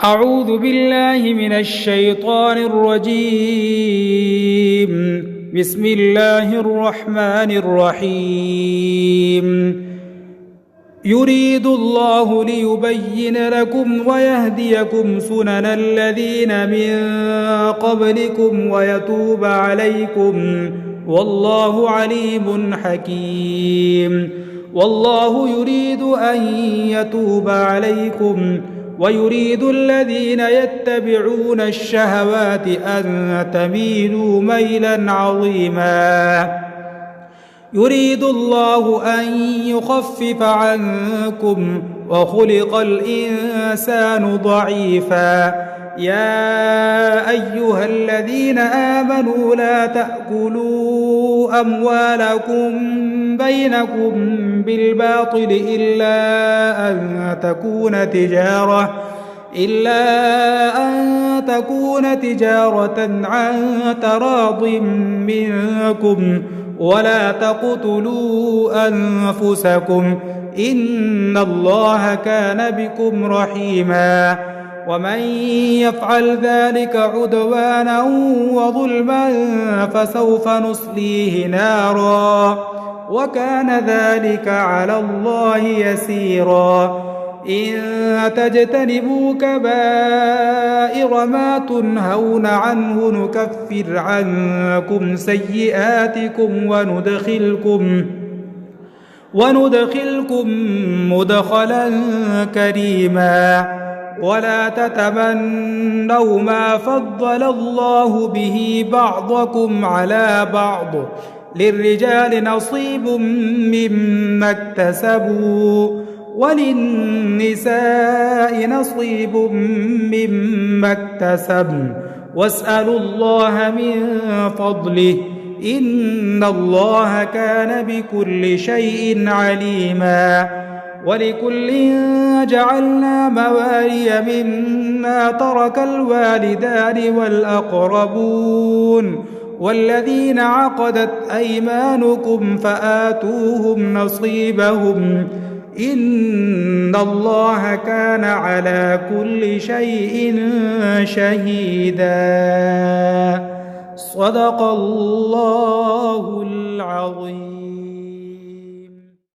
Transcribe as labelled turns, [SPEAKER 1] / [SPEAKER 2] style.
[SPEAKER 1] أعوذ بالله من الشيطان الرجيم. بسم الله الرحمن الرحيم. يريد الله ليبين لكم ويهديكم سنن الذين من قبلكم ويتوب عليكم، والله عليم حكيم. والله يريد أن يتوب عليكم ويريد الذين يتبعون الشهوات أن تميلوا ميلا عظيما. يريد الله أن يخفف عنكم وخلق الإنسان ضعيفا. يا أيها الذين آمنوا لا تأكلوا أموالكم بينكم بالباطل إلا أن تكون تجارة عن تراض منكم، ولا تقتلوا أنفسكم إن الله كان بكم رحيما. ومن يفعل ذلك عدوانا وظلما فسوف نصليه نارا، وكان ذلك على الله يسيرا. إن تجتنبوا كبائر ما تنهون عنه نكفر عنكم سيئاتكم وندخلكم مدخلا كريما. ولا تتمنوا ما فضل الله به بعضكم على بعض، للرجال نصيب مما اكتسبوا وللنساء نصيب مما اكتسبن، واسألوا الله من فضله إن الله كان بكل شيء عليما. ولكل جعلنا موالي مما ترك الوالدان والأقربون والذين عقدت أيمانكم فآتوهم نصيبهم إن الله كان على كل شيء شهيدا. صدق الله العظيم.